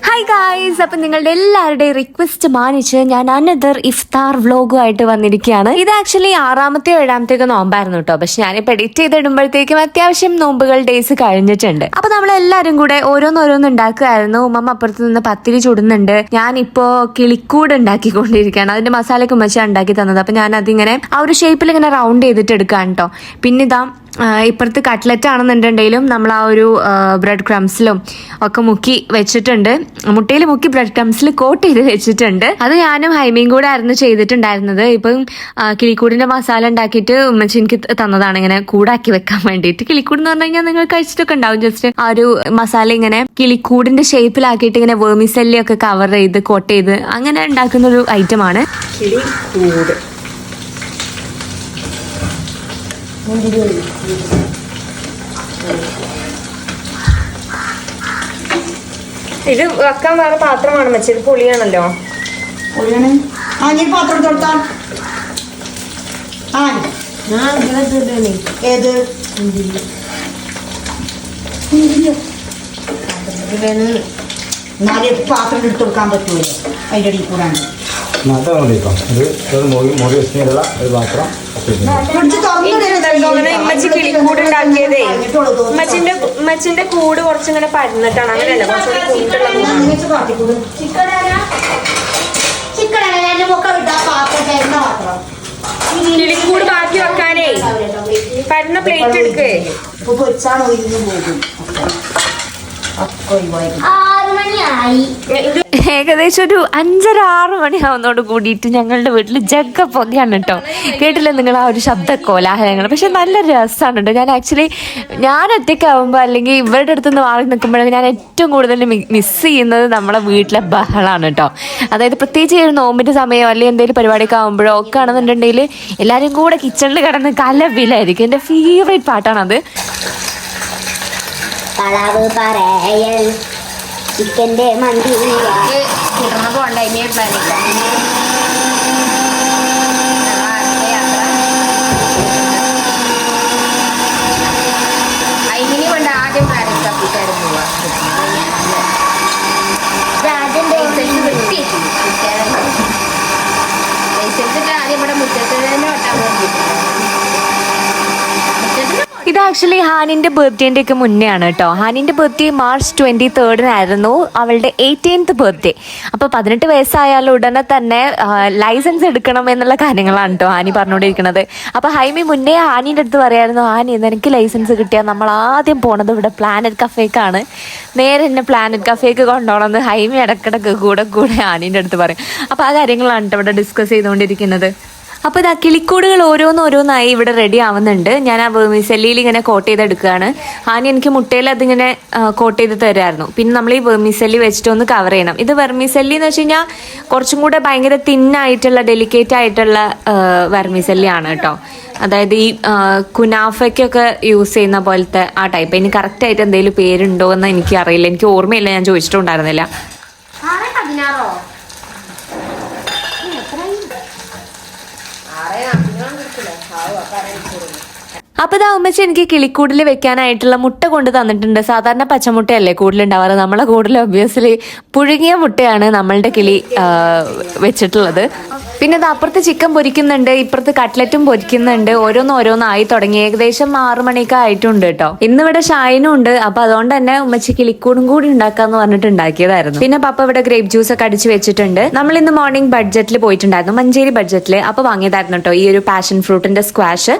Hi guys, അപ്പം നിങ്ങളുടെ എല്ലാവരുടെയും റിക്വസ്റ്റ് മാനിച്ച് ഞാൻ അനദർ ഇഫ്താർ വ്ലോഗുമായിട്ട് വന്നിരിക്കുകയാണ്. ഇത് ആക്ച്വലി 6ാമത്തെയോ 7ാമത്തെയോ നോമ്പായിരുന്നു കേട്ടോ. പക്ഷെ ഞാനിപ്പോൾ എഡിറ്റ് ചെയ്തിടുമ്പോഴത്തേക്കും അത്യാവശ്യം നോമ്പുകൾ ഡേയ്സ് കഴിഞ്ഞിട്ടുണ്ട്. അപ്പൊ നമ്മളെല്ലാവരും കൂടെ ഓരോന്നോരോന്ന് ഉണ്ടാക്കുമായിരുന്നു. ഉമ്മ അപ്പുറത്ത് നിന്ന് പത്തിരി ചുടുന്നുണ്ട്. ഞാനിപ്പോ കിളിക്കൂട് ഉണ്ടാക്കിക്കൊണ്ടിരിക്കുകയാണ്. അതിന്റെ മസാലയൊക്കെ ഉമ്മച്ച ഉണ്ടാക്കി തന്നത്. അപ്പൊ ഞാൻ അതിങ്ങനെ ആ ഒരു ഷേപ്പിൽ ഇങ്ങനെ റൗണ്ട് ചെയ്തിട്ട് എടുക്കാം കേട്ടോ. പിന്നെ ഇതാ ഇപ്പുറത്ത് കട്ട്ലറ്റ് ആണെന്നുണ്ടെങ്കിലും നമ്മൾ ആ ഒരു ബ്രെഡ് ക്രംസിലും ഒക്കെ മുക്കി വെച്ചിട്ടുണ്ട്. മുട്ടയിൽ മുക്കി ബ്രെഡ് ക്രംസിൽ കോട്ട് ചെയ്ത് വെച്ചിട്ടുണ്ട്. അത് ഞാനും ഹൈമയും കൂടെ ആയിരുന്നു ചെയ്തിട്ടുണ്ടായിരുന്നത്. ഇപ്പം കിളിക്കൂടിന്റെ മസാല ഉണ്ടാക്കിയിട്ട് ഉമ്മച്ചി എനിക്ക് തന്നതാണ് ഇങ്ങനെ കൂടാക്കി വെക്കാൻ വേണ്ടിയിട്ട്. കിളിക്കൂട് എന്ന് പറഞ്ഞു കഴിഞ്ഞാൽ നിങ്ങൾ കഴിച്ചിട്ടൊക്കെ ഉണ്ടാവും. ജസ്റ്റ് ആ ഒരു മസാല ഇങ്ങനെ കിളിക്കൂടിന്റെ ഷേപ്പിലാക്കിയിട്ട് ഇങ്ങനെ വേർമിസെല്ലി ഒക്കെ കവർ ചെയ്ത് കോട്ട് ചെയ്ത് അങ്ങനെ ഉണ്ടാക്കുന്ന ഒരു ഐറ്റമാണ് കിളിക്കൂട്. ഇത് വെക്കാൻ വേറെ പാത്രമാണ് വെച്ചത്. പൊളിയാണല്ലോ. പാത്രം എടുത്ത് കൊടുക്കാൻ പറ്റുമല്ലോ അതിൻ്റെ അടിയിൽ കൂടാണ്. ഉമ്മച്ചി കിളിക്കൂട് ഉണ്ടാക്കിയതേ ഉമ്മച്ചിന്റെ കൂട് കുറച്ചിങ്ങനെ പരന്നിട്ടാണ്. അങ്ങനെയല്ല, കിളിക്കൂട് ബാക്കി വെക്കാനേ പരന്ന പ്ലേറ്റ് എടുക്കേ. ഏകദേശം ഒരു 5:30-6 മണിയാവുന്നതോട് കൂടിയിട്ട് ഞങ്ങളുടെ വീട്ടിൽ ജഗ്ഗ പൊതിയാണ് കേട്ടോ. കേട്ടില്ല നിങ്ങൾ ആ ഒരു ശബ്ദ കോലാഹലങ്ങൾ? പക്ഷെ നല്ല രസമാണ് കേട്ടോ. ഞാൻ ഒറ്റയ്ക്കാവുമ്പോൾ അല്ലെങ്കിൽ ഇവരുടെ അടുത്തുനിന്ന് മാറി നിൽക്കുമ്പോഴൊക്കെ ഞാൻ ഏറ്റവും കൂടുതൽ മിസ് ചെയ്യുന്നത് നമ്മളെ വീട്ടിലെ ബഹളാണ് കേട്ടോ. അതായത് പ്രത്യേകിച്ച് ഒരു നോമ്പിന്റെ സമയമോ അല്ലെങ്കിൽ എന്തെങ്കിലും പരിപാടിയൊക്കെ ആകുമ്പോഴോ ഒക്കെ ആണെന്നുണ്ടെങ്കിൽ എല്ലാവരും കൂടെ കിച്ചണിൽ കിടന്ന് കലവിലായിരിക്കും. എൻ്റെ ഫേവറേറ്റ് പാട്ടാണത്. ചിക്കൻ്റെ മന്തി പോകണ്ട ഇനി പ്ലാനില്ല. അതിന് കൊണ്ട് ആദ്യം പ്ലാനിങ് തപ്പിച്ചാലും പോവാ. ആദ്യം ഇവിടെ മുറ്റത്ത് തന്നെ ഒട്ടാൻ വേണ്ടിയിട്ടുണ്ട്. ഇത് ആക്ച്വലി ഹാനിന്റെ ബർത്ത്ഡേന്റെ ഒക്കെ മുന്നേ ആണ് കേട്ടോ. ഹാനിന്റെ ബർത്ത്ഡേ March 23 അവളുടെ 18th ബർത്ത്ഡേ. അപ്പൊ 18 വയസ്സായാലും ഉടനെ തന്നെ ലൈസൻസ് എടുക്കണം എന്നുള്ള കാര്യങ്ങളാണ് കേട്ടോ ഹാനി പറഞ്ഞുകൊണ്ടിരിക്കുന്നത്. അപ്പൊ ഹൈമി മുന്നേ ഹാനിന്റെ അടുത്ത് പറയായിരുന്നു, ഹാനി എനിക്ക് ലൈസൻസ് കിട്ടിയാൽ നമ്മൾ ആദ്യം പോണത് ഇവിടെ പ്ലാനറ്റ് കഫേക്കാണ്, നേരെ എന്നെ പ്ലാനറ്റ് കഫേക്ക് കൊണ്ടുപോകണമെന്ന് ഹൈമി ഇടക്കിടക്ക് കൂടെ ഹാനിന്റെ അടുത്ത് പറയും. അപ്പൊ ആ കാര്യങ്ങളാണ് കേട്ടോ ഇവിടെ ഡിസ്കസ് ചെയ്തുകൊണ്ടിരിക്കുന്നത്. അപ്പോൾ ഇതാ കിളിക്കൂടുകൾ ഓരോന്നോരോന്നായി ഇവിടെ റെഡി ആവുന്നുണ്ട്. ഞാൻ ആ വെർമിസെല്ലിയിൽ ഇങ്ങനെ കോട്ട് ചെയ്തെടുക്കുകയാണ്. ഹാനി എനിക്ക് മുട്ടയിൽ അതിങ്ങനെ കോട്ട് ചെയ്ത് തരുമായിരുന്നു. പിന്നെ നമ്മൾ ഈ വെർമിസെല്ലി വെച്ചിട്ട് ഒന്ന് കവർ ചെയ്യണം. ഇത് വെർമിസെല്ലി എന്ന് വെച്ച് കഴിഞ്ഞാൽ കുറച്ചും കൂടെ ഭയങ്കര തിന്നായിട്ടുള്ള ഡെലിക്കേറ്റ് ആയിട്ടുള്ള വെർമിസെല്ലിയാണ് കേട്ടോ. അതായത് ഈ കുനാഫയ്ക്കൊക്കെ യൂസ് ചെയ്യുന്ന പോലത്തെ ആ ടൈപ്പ്. ഇനി കറക്റ്റായിട്ട് എന്തെങ്കിലും പേരുണ്ടോ എന്ന് എനിക്ക് അറിയില്ല, എനിക്ക് ഓർമ്മയില്ല, ഞാൻ ചോദിച്ചിട്ടുണ്ടായിരുന്നില്ല. അപ്പൊ ഇതാ ഉമ്മച്ചി എനിക്ക് കിളിക്കൂടിൽ വെക്കാനായിട്ടുള്ള മുട്ട കൊണ്ട് തന്നിട്ടുണ്ട്. സാധാരണ പച്ചമുട്ടയല്ലേ കൂടുതലുണ്ടാവാറ്. നമ്മളെ കൂടുതൽ ഒബ്വിയസ്ലി പുഴുങ്ങിയ മുട്ടയാണ് നമ്മളുടെ കിളി വെച്ചിട്ടുള്ളത്. പിന്നെ അത് അപ്പുറത്ത് ചിക്കൻ പൊരിക്കുന്നുണ്ട്, ഇപ്പുറത്ത് കട്ട്ലറ്റും പൊരിക്കുന്നുണ്ട്. ഓരോന്നായി തുടങ്ങി. ഏകദേശം 6 മണിയൊക്കെ ആയിട്ടുണ്ട് കേട്ടോ. ഇന്നിവിടെ ഷൈനും ഉണ്ട്. അപ്പൊ അതുകൊണ്ട് തന്നെ ഉമ്മച്ചി കിളിക്കൂടും കൂടി ഉണ്ടാക്കാന്ന് പറഞ്ഞിട്ട് ഉണ്ടാക്കിയതായിരുന്നു. പിന്നെ പപ്പ ഇവിടെ ഗ്രേപ്പ് ജ്യൂസ് ഒക്കെ അടിച്ച് വെച്ചിട്ടുണ്ട്. നമ്മൾ ഇന്ന് മോർണിംഗ് ബഡ്ജറ്റിൽ പോയിട്ടുണ്ടായിരുന്നു, മഞ്ചേരി ബഡ്ജറ്റിൽ. അപ്പൊ വാങ്ങിയതായിരുന്നു കേട്ടോ ഈ ഒരു പാഷൻ ഫ്രൂട്ടിന്റെ സ്ക്വാഷ്.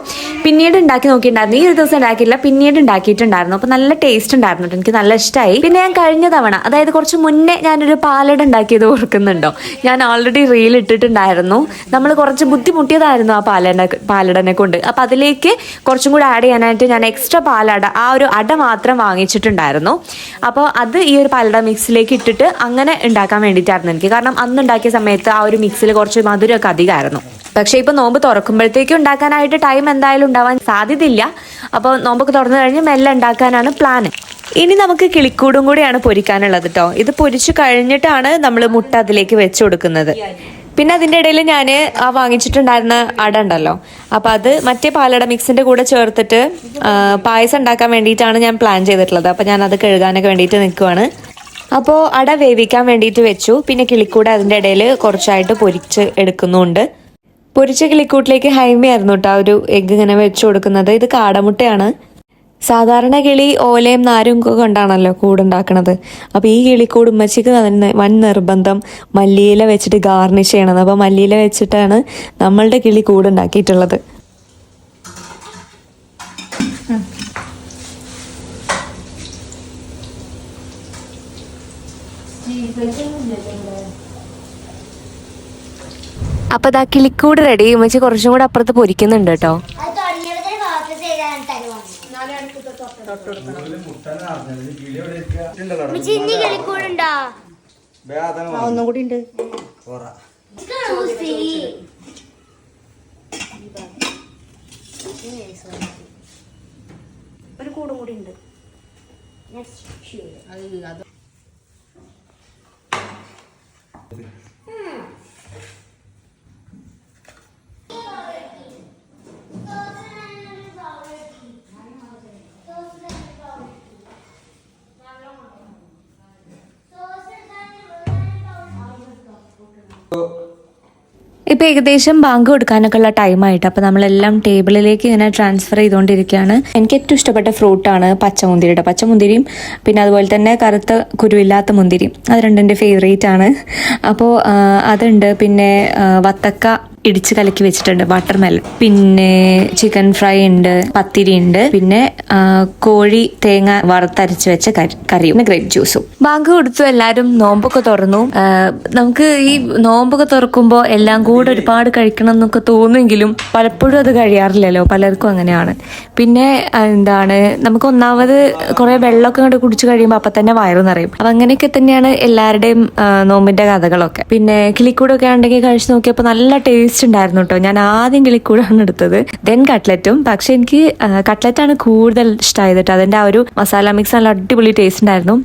പിന്നീട് ഉണ്ടാക്കി നോക്കിയിട്ടുണ്ടായിരുന്നു. ഈ ഒരു ദിവസം ഉണ്ടാക്കിയില്ല, പിന്നീട് ഉണ്ടാക്കിയിട്ടുണ്ടായിരുന്നു. അപ്പൊ നല്ല ടേസ്റ്റ് ഉണ്ടായിരുന്നു കേട്ടോ, എനിക്ക് നല്ല ഇഷ്ടമായി. പിന്നെ ഞാൻ കഴിഞ്ഞ തവണ, അതായത് കുറച്ച് മുന്നേ ഞാനൊരു പാലട ഉണ്ടാക്കിയത് ഓർക്കുന്നുണ്ടോ? ഞാൻ ഓൾറെഡി റീൽ ഇട്ടിട്ടുണ്ടായിരുന്നു. നമ്മൾ കുറച്ച് ബുദ്ധിമുട്ടിയതായിരുന്നു ആ പാലടനെ കൊണ്ട്. അപ്പൊ അതിലേക്ക് കുറച്ചും കൂടെ ആഡ് ചെയ്യാനായിട്ട് ഞാൻ എക്സ്ട്രാ പാലട, ആ ഒരു അട മാത്രം വാങ്ങിച്ചിട്ടുണ്ടായിരുന്നു. അപ്പോൾ അത് ഈ ഒരു പാലട മിക്സിലേക്ക് ഇട്ടിട്ട് അങ്ങനെ ഉണ്ടാക്കാൻ വേണ്ടിയിട്ടായിരുന്നു എനിക്ക്. കാരണം അന്ന് ഉണ്ടാക്കിയ സമയത്ത് ആ ഒരു മിക്സിൽ കുറച്ച് മധുരമൊക്കെ അധികമായിരുന്നു. പക്ഷേ ഇപ്പൊ നോമ്പ് തുറക്കുമ്പോഴത്തേക്കും ഉണ്ടാക്കാനായിട്ട് ടൈം എന്തായാലും ഉണ്ടാവാൻ സാധ്യതയില്ല. അപ്പോൾ നോമ്പൊക്കെ തുറന്നു കഴിഞ്ഞ് മെല്ലെ ഉണ്ടാക്കാനാണ് പ്ലാൻ. ഇനി നമുക്ക് കിളിക്കൂടും കൂടിയാണ് പൊരിക്കാനുള്ളത് കേട്ടോ. ഇത് പൊരിച്ചു കഴിഞ്ഞിട്ടാണ് നമ്മൾ മുട്ട അതിലേക്ക് വെച്ച് കൊടുക്കുന്നത്. പിന്നെ അതിൻ്റെ ഇടയിൽ ഞാൻ ആ വാങ്ങിച്ചിട്ടുണ്ടായിരുന്ന അട ഉണ്ടല്ലോ, അപ്പം അത് മറ്റേ പാലട മിക്സിൻ്റെ കൂടെ ചേർത്തിട്ട് പായസം ഉണ്ടാക്കാൻ വേണ്ടിയിട്ടാണ് ഞാൻ പ്ലാൻ ചെയ്തിട്ടുള്ളത്. അപ്പം ഞാൻ അത് കഴുകാനൊക്കെ വേണ്ടിയിട്ട് നിൽക്കുവാണ്. അപ്പോൾ അട വേവിക്കാൻ വേണ്ടിയിട്ട് വെച്ചു. പിന്നെ കിളിക്കൂട് അതിൻ്റെ ഇടയിൽ കുറച്ചായിട്ട് പൊരിച്ച് എടുക്കുന്നുണ്ട്. പൊരിച്ച കിളിക്കൂട്ടിലേക്ക് ഹൈമയായിരുന്നു കേട്ടോ ഒരു എഗ്ഗ് ഇങ്ങനെ വെച്ച് കൊടുക്കുന്നത്. ഇത് കാടമുട്ടയാണ്. സാധാരണ കിളി ഓലയും നാരും ഒക്കെ കൊണ്ടാണല്ലോ കൂടുണ്ടാക്കണത്. അപ്പോൾ ഈ കിളിക്കൂട് ഉമ്മച്ചിക്ക് വൻ നിർബന്ധം മല്ലിയില വെച്ചിട്ട് ഗാർണിഷ് ചെയ്യണത്. അപ്പോൾ മല്ലിയില വെച്ചിട്ടാണ് നമ്മളുടെ കിളി കൂടുണ്ടാക്കിയിട്ടുള്ളത്. അപ്പോൾ ഇതാ കിളിക്കൂട് റെഡി. ഉമ്മച്ചി കുറച്ചും കൂടെ അപ്പുറത്ത് പൊരിക്കുന്നുണ്ട് കേട്ടോ. ഒന്നും കൂടി ഉണ്ട്. ഒരു കൂടും കൂടി ഉണ്ട്. ഇപ്പം ഏകദേശം ബാങ്ക് കൊടുക്കാനൊക്കെ ഉള്ള ടൈമായിട്ട് അപ്പോൾ നമ്മളെല്ലാം ടേബിളിലേക്ക് ഇങ്ങനെ ട്രാൻസ്ഫർ ചെയ്തുകൊണ്ടിരിക്കുകയാണ്. എനിക്ക് ഏറ്റവും ഇഷ്ടപ്പെട്ട ഫ്രൂട്ടാണ് പച്ചമുന്തിരിയുടെ പച്ചമുന്തിരിയും പിന്നെ അതുപോലെ തന്നെ കറുത്ത കുരുവില്ലാത്ത മുന്തിരിയും. അത് രണ്ടെൻ്റെ ഫേവറേറ്റ് ആണ്. അപ്പോൾ അതുണ്ട്. പിന്നെ വത്തക്ക ഇടിച്ച് കലക്കി വെച്ചിട്ടുണ്ട്, വാട്ടർമെലൺ. പിന്നെ ചിക്കൻ ഫ്രൈ ഉണ്ട്, പത്തിരി ഉണ്ട്, പിന്നെ കോഴി തേങ്ങ വറുത്തരച്ച് വെച്ച കറിയും പിന്നെ ഗ്രേപ്പ് ജ്യൂസും. ബാങ്ക് കൊടുത്തു, എല്ലാവരും നോമ്പൊക്കെ തുറന്നു. നമുക്ക് ഈ നോമ്പൊക്കെ തുറക്കുമ്പോൾ എല്ലാം കൂടെ ഒരുപാട് കഴിക്കണം എന്നൊക്കെ തോന്നുമെങ്കിലും പലപ്പോഴും അത് കഴിയാറില്ലല്ലോ, പലർക്കും അങ്ങനെയാണ്. പിന്നെ എന്താണ്, നമുക്ക് ഒന്നാമത് കുറെ വെള്ളമൊക്കെ അങ്ങോട്ട് കുടിച്ചു കഴിയുമ്പോൾ അപ്പം തന്നെ വയറു നിറയും. അപ്പം അങ്ങനെയൊക്കെ തന്നെയാണ് എല്ലാവരുടെയും നോമ്പിന്റെ കഥകളൊക്കെ. പിന്നെ കിളിക്കൂടൊക്കെ ഉണ്ടെങ്കിൽ കഴിച്ചു നോക്കിയപ്പോൾ നല്ല ടേസ്റ്റ് ഉണ്ടായിരുന്നു കേട്ടോ. ഞാൻ ആദ്യം കിളിക്കൂടാണ് എടുത്തത്, ദെൻ കട്ട്ലറ്റും. പക്ഷെ എനിക്ക് കട്ട്ലറ്റാണ് കൂടുതൽ ഇഷ്ടമായത് കേട്ടോ. അതിന്റെ ആ ഒരു മസാല മിക്സ് നല്ല അടിപൊളി ടേസ്റ്റ് ഉണ്ടായിരുന്നു.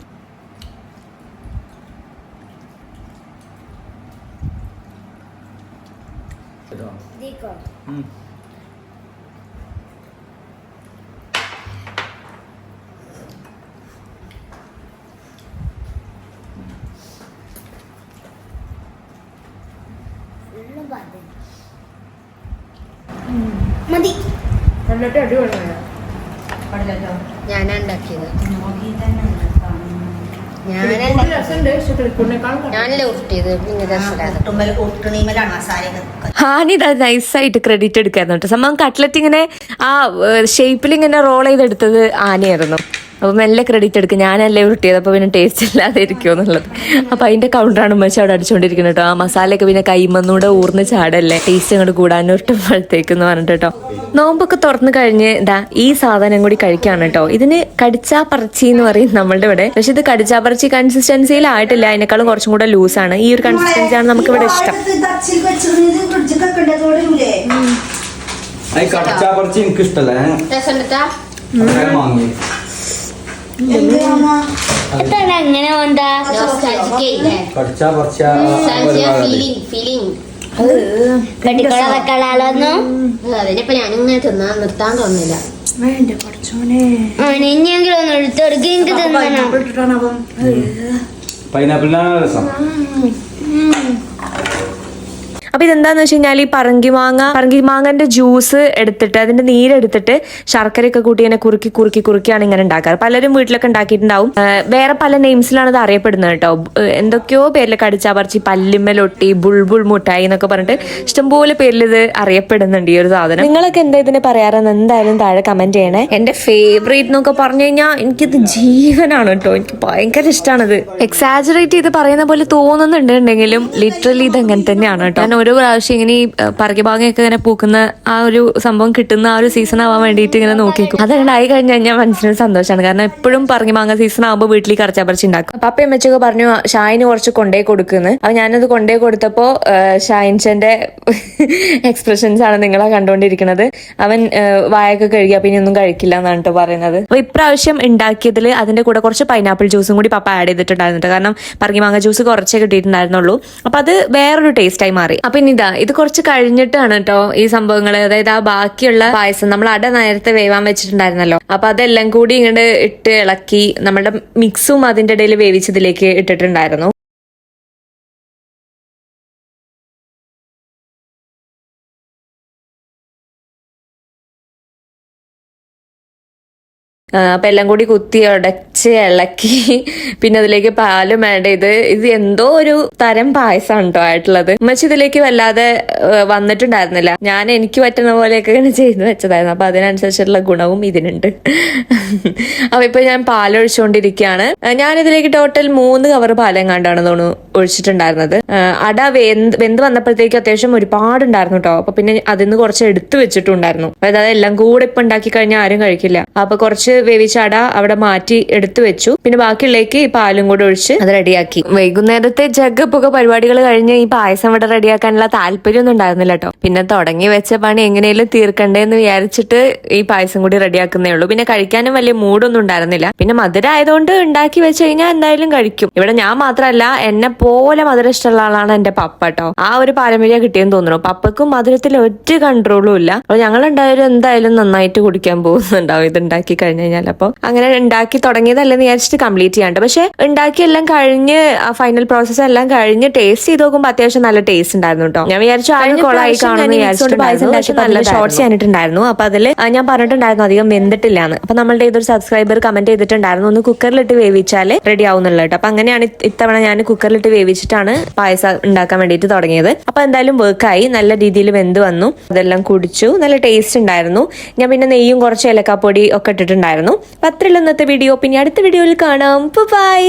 മതി. ഞാനാ ഉണ്ടാക്കിയത്. ഞാനല്ലേ ഉരുട്ടിയത്. പിന്നെ ഹാനിത് നൈസായിട്ട് ക്രെഡിറ്റ് എടുക്കായിരുന്നു കേട്ടോ. സംഭവം കട്ട്ലറ്റ് ഇങ്ങനെ ആ ഷേപ്പിൽ ഇങ്ങനെ റോൾ ചെയ്തെടുത്തത് ആനയായിരുന്നു. അപ്പോൾ മെല്ലെ ക്രെഡിറ്റ് എടുക്കും, ഞാനല്ലേ ഉരുട്ടിയത്, അപ്പോൾ പിന്നെ ടേസ്റ്റ് ഇല്ലാതെ ഇരിക്കുമോ എന്നുള്ളത്. അപ്പോൾ അതിൻ്റെ കൗണ്ടറാണ് ഉമ്മച്ചി അവിടെ അടിച്ചുകൊണ്ടിരിക്കുന്നത് കേട്ടോ. ആ മസാലയൊക്കെ പിന്നെ കൈമന്നൂടെ ഊർന്ന് ചാടല്ലേ, ടേസ്റ്റ് അങ്ങോട്ട് കൂടാൻ ഉരുട്ടുമ്പോഴത്തേക്കെന്ന് പറഞ്ഞിട്ട് കേട്ടോ. നോമ്പൊക്കെ തുറന്നു കഴിഞ്ഞ് ഇതാ ഈ സാധനം കൂടി കഴിക്കാണ് കേട്ടോ. ഇതിന് കടിച്ചാ പറച്ചി എന്ന് പറയും നമ്മളുടെ ഇവിടെ. പക്ഷെ ഇത് കടിച്ചാ പറച്ചി കൺസിസ്റ്റൻസിയിലായിട്ടില്ല, അതിനേക്കാളും കുറച്ചും കൂടെ ലൂസാണ്. ഈ ഒരു കൺസിസ്റ്റൻസിയാണ് നമുക്ക് ഇവിടെ ഇഷ്ടം. എനിക്ക് ഇഷ്ടമല്ല. അങ്ങനെ അതിനിപ്പോ ഞാനിങ്ങനെ തിന്നാൻ നിർത്താൻ തോന്നില്ല. ഇനിയെങ്കിലും ഒന്ന് എടുത്തെടുക്കുക, എനിക്ക് തിന്നണം. പൈനാപ്പിളിനാണ് രസം. അപ്പൊ ഇതെന്താന്ന് വെച്ച് കഴിഞ്ഞാൽ ഈ പറങ്കിമാങ്ങന്റെ ജ്യൂസ് എടുത്തിട്ട് അതിന്റെ നീരെടുത്തിട്ട് ശർക്കരയൊക്കെ കൂട്ടി ഇങ്ങനെ കുറുക്കിയാണ് ഇങ്ങനെ ഉണ്ടാക്കാറ്. പലരും വീട്ടിലൊക്കെ ഉണ്ടാക്കിയിട്ടുണ്ടാവും. വേറെ പല നെയിംസിലാണ് ഇത് അറിയപ്പെടുന്നത് കേട്ടോ. എന്തൊക്കെയോ പേരിലൊക്കെ അടിച്ചാ പറിച്ച് പല്ലിമ്മലൊട്ടി, ബുൾബുൾ മുട്ടായി എന്നൊക്കെ പറഞ്ഞിട്ട് ഇഷ്ടംപോലെ പേരിൽ ഇത് അറിയപ്പെടുന്നുണ്ട് ഈ ഒരു സാധനം. നിങ്ങളൊക്കെ എന്താ ഇതിനെ പറയാറെന്ന് എന്തായാലും താഴെ കമന്റ് ചെയ്യണേ. എന്റെ ഫേവറേറ്റ് എന്നൊക്കെ പറഞ്ഞു കഴിഞ്ഞാൽ എനിക്കിത് ജീവനാണ് കേട്ടോ. എനിക്ക് ഭയങ്കര ഇഷ്ടമാണിത്. എക്സാജറേറ്റ് ചെയ്ത് പറയുന്ന പോലെ തോന്നുന്നുണ്ടെങ്കിലും ലിറ്ററലി ഇത് അങ്ങനെ തന്നെയാണ് കേട്ടോ. ഞാൻ ഓരോ പ്രാവശ്യം ഇങ്ങനെ ഈ പറകിഭാഗമൊക്കെ ഇങ്ങനെ പൂക്കുന്ന ആ ഒരു സംഭവം കിട്ടുന്ന ആ ഒരു സീസൺ ആവാൻ വേണ്ടിയിട്ട് ഇങ്ങനെ നോക്കിക്കും. അതങ്ങനെ ആയി കഴിഞ്ഞാൽ ഞാൻ മനസ്സിനൊരു സന്തോഷമാണ്. കാരണം എപ്പോഴും പറങ്ങിമാങ്ങ സീസൺ ആകുമ്പോൾ വീട്ടിൽ കറച്ചാപ്പറിച്ച് ഉണ്ടാക്കും. പപ്പ അമ്മച്ചൊക്കെ പറഞ്ഞു ഷായിന് കുറച്ച് കൊണ്ടേ കൊടുക്കുന്നു. അപ്പൊ ഞാനത് കൊണ്ടേ കൊടുത്തപ്പോ ഷായിൻചന്റെ എക്സ്പ്രഷൻസ് ആണ് നിങ്ങളെ കണ്ടുകൊണ്ടിരിക്കുന്നത്. അവൻ വായൊക്കെ കഴുകിയാ പിന്നെ ഒന്നും കഴിക്കില്ല എന്നാണ് കേട്ടോ പറയുന്നത്. അപ്പൊ ഇപ്രാവശ്യം ഉണ്ടാക്കിയതിൽ അതിന്റെ കൂടെ കുറച്ച് പൈനാപ്പിൾ ജ്യൂസും കൂടി പപ്പ ആഡ് ചെയ്തിട്ടുണ്ടായിരുന്നു. കാരണം പറങ്ങിമാങ്ങ ജ്യൂസ് കുറച്ചേ കിട്ടിയിട്ടുണ്ടായിരുന്നുള്ളൂ. അപ്പൊ അത് വേറൊരു ടേസ്റ്റായി മാറി. അപ്പൊ ഇനി ഇത് കുറച്ച് കഴിഞ്ഞിട്ടാണ് കേട്ടോ ഈ സംഭവങ്ങൾ, അതായത് ആ ബാക്കിയുള്ള പായസം നമ്മൾ അട നേരത്തെ വേവാൻ വെച്ചിട്ടുണ്ടായിരുന്നല്ലോ, അപ്പൊ അതെല്ലാം കൂടി ഇങ്ങോട്ട് ഇട്ട് ഇളക്കി നമ്മുടെ മിക്സും അതിന്റെ ഇടയിൽ വേവിച്ചതിലേക്ക് ഇട്ടിട്ടുണ്ടായിരുന്നു. അപ്പൊ എല്ലാം കൂടി കുത്തി ഉടച്ച് ഇളക്കി പിന്നെ അതിലേക്ക് പാലും ആഡ് ചെയ്ത് ഇത് എന്തോ ഒരു തരം പായസം ഉണ്ടോ ആയിട്ടുള്ളത്. ഉമ്മച്ചി ഇതിലേക്ക് വല്ലാതെ വന്നിട്ടുണ്ടായിരുന്നില്ല. ഞാൻ എനിക്ക് പറ്റുന്ന പോലെയൊക്കെ ഇങ്ങനെ ചെയ്ത് വെച്ചതായിരുന്നു. അപ്പൊ അതിനനുസരിച്ചുള്ള ഗുണവും ഇതിനുണ്ട്. അപ്പൊ ഇപ്പൊ ഞാൻ പാലൊഴിച്ചുകൊണ്ടിരിക്കുകയാണ്. ഞാൻ ഇതിലേക്ക് ടോട്ടൽ 3 കവർ പാലെങ്ങാണ്ടാണ് തോന്നുന്നു ഒഴിച്ചിട്ടുണ്ടായിരുന്നത്. അട വെന്ത് വന്നപ്പോഴത്തേക്ക് അത്യാവശ്യം ഒരുപാടുണ്ടായിരുന്നു കേട്ടോ. അപ്പൊ പിന്നെ അതിന്ന് കുറച്ച് എടുത്തു വെച്ചിട്ടുണ്ടായിരുന്നു. അതായത് അതെല്ലാം കൂടെ ഇപ്പൊ ഉണ്ടാക്കി കഴിഞ്ഞാൽ ആരും കഴിക്കില്ല. അപ്പൊ കുറച്ച് വേവിച്ച അട അവിടെ മാറ്റി എടുത്തു വെച്ചു. പിന്നെ ബാക്കിയുള്ളേക്ക് ഈ പാലും കൂടെ ഒഴിച്ച് അത് റെഡിയാക്കി. വൈകുന്നേരത്തെ ജഗ്ഗപ്പൊക്കെ പരിപാടികൾ കഴിഞ്ഞ് ഈ പായസം ഇവിടെ റെഡിയാക്കാനുള്ള താല്പര്യമൊന്നും ഉണ്ടായിരുന്നില്ല കേട്ടോ. പിന്നെ തുടങ്ങി വെച്ച പണി എങ്ങനെയും തീർക്കണ്ടേന്ന് വിചാരിച്ചിട്ട് ഈ പായസം കൂടി റെഡിയാക്കുന്നേ ഉള്ളൂ. പിന്നെ കഴിക്കാനും വലിയ മൂഡൊന്നും ഉണ്ടായിരുന്നില്ല. പിന്നെ മധുരം ആയതുകൊണ്ട് ഉണ്ടാക്കി വെച്ച് കഴിഞ്ഞാൽ എന്തായാലും കഴിക്കും. ഇവിടെ ഞാൻ മാത്രമല്ല, എന്നെ പോലെ മധുരം ഇഷ്ടമുള്ള ആളാണ് എന്റെ പപ്പ കേട്ടോ. ആ ഒരു പാരമ്പര്യം കിട്ടിയെന്ന് തോന്നുന്നു. പപ്പക്കും മധുരത്തിൽ ഒരു കൺട്രോളും ഇല്ല. അപ്പൊ ഞങ്ങൾ എന്തായാലും നന്നായിട്ട് കുടിക്കാൻ പോകുന്നുണ്ടാവും ഇത് ഉണ്ടാക്കി കഴിഞ്ഞാൽ. അപ്പൊ അങ്ങനെ ഉണ്ടാക്കി തുടങ്ങിയതല്ലെന്ന് വിചാരിച്ചിട്ട് കംപ്ലീറ്റ് ചെയ്യാണ്ട്. പക്ഷെ ഉണ്ടാക്കി എല്ലാം കഴിഞ്ഞ് ഫൈനൽ പ്രോസസ് എല്ലാം കഴിഞ്ഞ് ടേസ്റ്റ് ചെയ്ത് നോക്കുമ്പോൾ അത്യാവശ്യം നല്ല ടേസ്റ്റ് ഉണ്ടായിരുന്നു കേട്ടോ. ഞാൻ വിചാരിച്ചു ആരും കൊളായി കാണുമെന്ന് വിചാരിച്ചിട്ടുണ്ടായിരുന്നു. ഷോർട്സ് ചെയ്തിട്ടുണ്ടായിരുന്നു. അപ്പൊ അതിൽ ഞാൻ പറഞ്ഞിട്ടുണ്ടായിരുന്നു അധികം വെന്തിട്ടില്ലാന്ന്. അപ്പൊ നമ്മളുടെ ഇതൊരു സബ്സ്ക്രൈബർ കമന്റ് ചെയ്തിട്ടുണ്ടായിരുന്നു ഒന്ന് കുക്കറിലിട്ട് വേവിച്ചാൽ റെഡി ആവുന്നുള്ളത് കേട്ടോ. അപ്പൊ അങ്ങനെയാണ് ഇത്തവണ ഞാൻ കുക്കറിലിട്ട് വേവിച്ചിട്ടാണ് പായസം ഉണ്ടാക്കാൻ വേണ്ടിയിട്ട് തുടങ്ങിയത്. അപ്പൊ എന്തായാലും വർക്കായി, നല്ല രീതിയിൽ വെന്ത് വന്നു. അതെല്ലാം കുടിച്ചു, നല്ല ടേസ്റ്റ് ഉണ്ടായിരുന്നു. ഞാൻ പിന്നെ നെയ്യും കുറച്ച് ഏലക്കാപ്പൊടി ഒക്കെ ഇട്ടിട്ടുണ്ടായിരുന്നു. അത്രയുള്ള ഇന്നത്തെ വീഡിയോ. പിന്നെ അടുത്ത വീഡിയോയിൽ കാണാം. ബൈ.